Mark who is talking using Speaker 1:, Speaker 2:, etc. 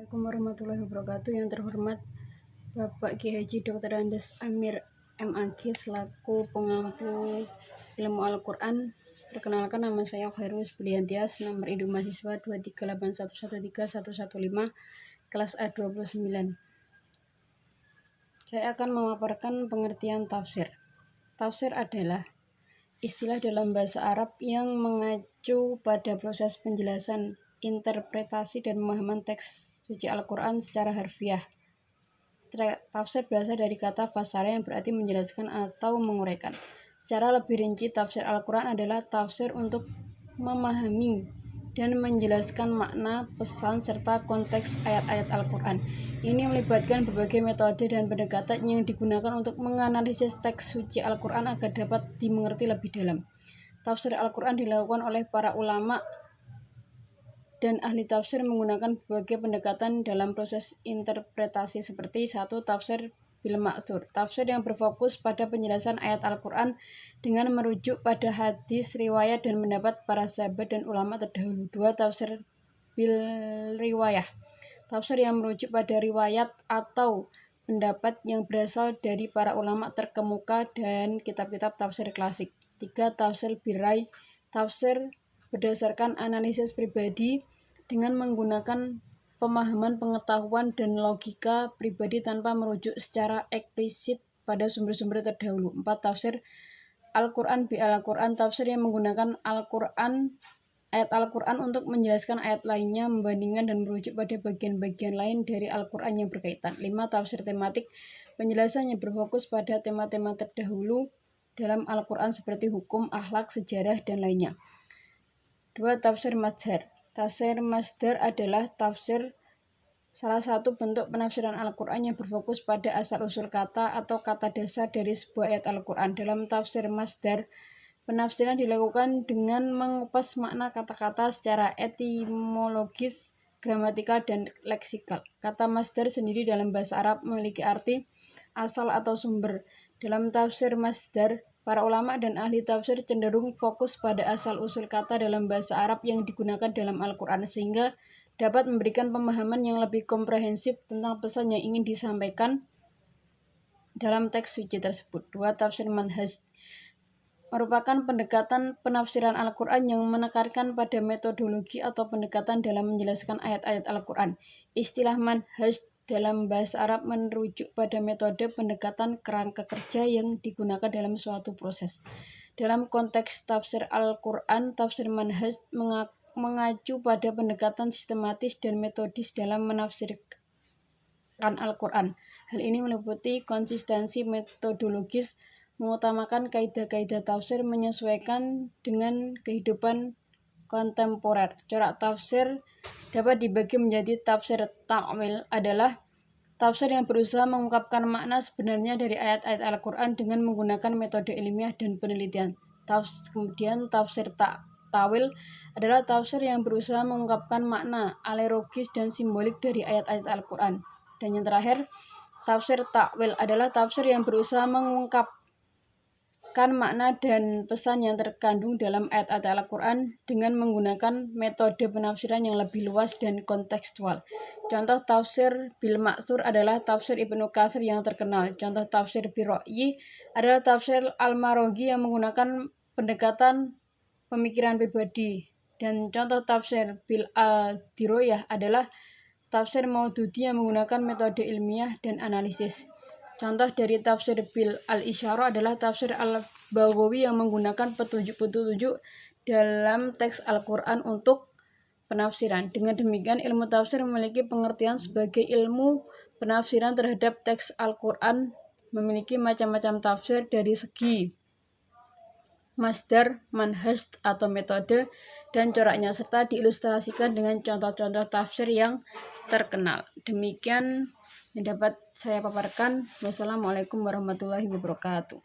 Speaker 1: Assalamualaikum warahmatullahi wabarakatuh. Yang terhormat Bapak Ki Haji Dr. Andes Amir MAG selaku pengampu ilmu Al-Quran. Perkenalkan, nama saya Khairul Budiantias, nomor induk mahasiswa 238113115, kelas A29. Saya akan memaparkan pengertian tafsir. Tafsir adalah istilah dalam bahasa Arab yang mengacu pada proses penjelasan, interpretasi, dan pemahaman teks suci Al-Quran secara harfiah. Tafsir berasal dari kata fasara yang berarti menjelaskan atau menguraikan. Secara lebih rinci, tafsir Al-Quran adalah tafsir untuk memahami dan menjelaskan makna, pesan, serta konteks ayat-ayat Al-Quran. Ini melibatkan berbagai metode dan pendekatan yang digunakan untuk menganalisis teks suci Al-Quran agar dapat dimengerti lebih dalam. Tafsir Al-Quran dilakukan oleh para ulama dan ahli tafsir menggunakan berbagai pendekatan dalam proses interpretasi seperti 1. Tafsir bil ma'thur, tafsir yang berfokus pada penjelasan ayat Al-Quran dengan merujuk pada hadis, riwayat, dan pendapat para sahabat dan ulama terdahulu. 2. Tafsir bil riwayah, tafsir yang merujuk pada riwayat atau pendapat yang berasal dari para ulama terkemuka dan kitab-kitab tafsir klasik. 3. Tafsir bil rai, tafsir berdasarkan analisis pribadi dengan menggunakan pemahaman, pengetahuan, dan logika pribadi tanpa merujuk secara eksplisit pada sumber-sumber terdahulu. 4. Tafsir Al-Quran bi Al-Quran, tafsir yang menggunakan ayat Al-Quran untuk menjelaskan ayat lainnya, membandingkan dan merujuk pada bagian-bagian lain dari Al-Quran yang berkaitan. 5. Tafsir tematik, penjelasan yang berfokus pada tema-tema terdahulu dalam Al-Quran seperti hukum, akhlak, sejarah, dan lainnya. 2. Tafsir masdar. Tafsir masdar adalah salah satu bentuk penafsiran Al-Quran yang berfokus pada asal-usul kata atau kata dasar dari sebuah ayat Al-Quran. Dalam tafsir masdar, penafsiran dilakukan dengan mengupas makna kata-kata secara etimologis, gramatikal, dan leksikal. Kata masdar sendiri dalam bahasa Arab memiliki arti asal atau sumber. Dalam tafsir masdar, para ulama dan ahli tafsir cenderung fokus pada asal-usul kata dalam bahasa Arab yang digunakan dalam Al-Quran sehingga dapat memberikan pemahaman yang lebih komprehensif tentang pesan yang ingin disampaikan dalam teks suci tersebut. 2. Tafsir manhaj merupakan pendekatan penafsiran Al-Quran yang menekankan pada metodologi atau pendekatan dalam menjelaskan ayat-ayat Al-Quran. Istilah manhaj dalam bahasa Arab merujuk pada metode pendekatan kerangka kerja yang digunakan dalam suatu proses. Dalam konteks tafsir Al-Quran, tafsir manhaj mengacu pada pendekatan sistematis dan metodis dalam menafsirkan Al-Quran. Hal ini meliputi konsistensi metodologis, mengutamakan kaidah-kaidah tafsir menyesuaikan dengan kehidupan kontemporer. Corak tafsir dapat dibagi menjadi tafsir ta'wil adalah tafsir yang berusaha mengungkapkan makna sebenarnya dari ayat-ayat Al-Quran dengan menggunakan metode ilmiah dan penelitian. Kemudian tafsir ta'wil adalah tafsir yang berusaha mengungkapkan makna alerogis dan simbolik dari ayat-ayat Al-Quran. Dan yang terakhir, tafsir ta'wil adalah tafsir yang berusaha mengungkapkan makna dan pesan yang terkandung dalam ayat-ayat Al-Quran dengan menggunakan metode penafsiran yang lebih luas dan kontekstual. Contoh tafsir bil ma'thur adalah tafsir Ibnu Katsir yang terkenal. Contoh tafsir bil ra'yi adalah tafsir Al-Maraghi yang menggunakan pendekatan pemikiran pribadi. Dan contoh tafsir bil al-diroyah adalah tafsir Maududi yang menggunakan metode ilmiah dan analisis. Contoh dari tafsir bil al-isyarah adalah tafsir al-Baghawi yang menggunakan petunjuk-petunjuk dalam teks Al-Quran untuk penafsiran. Dengan demikian, ilmu tafsir memiliki pengertian sebagai ilmu penafsiran terhadap teks Al-Quran, memiliki macam-macam tafsir dari segi masdar, manhaj atau metode, dan coraknya, serta diilustrasikan dengan contoh-contoh tafsir yang terkenal. Demikian yang dapat saya paparkan. Wassalamualaikum warahmatullahi wabarakatuh.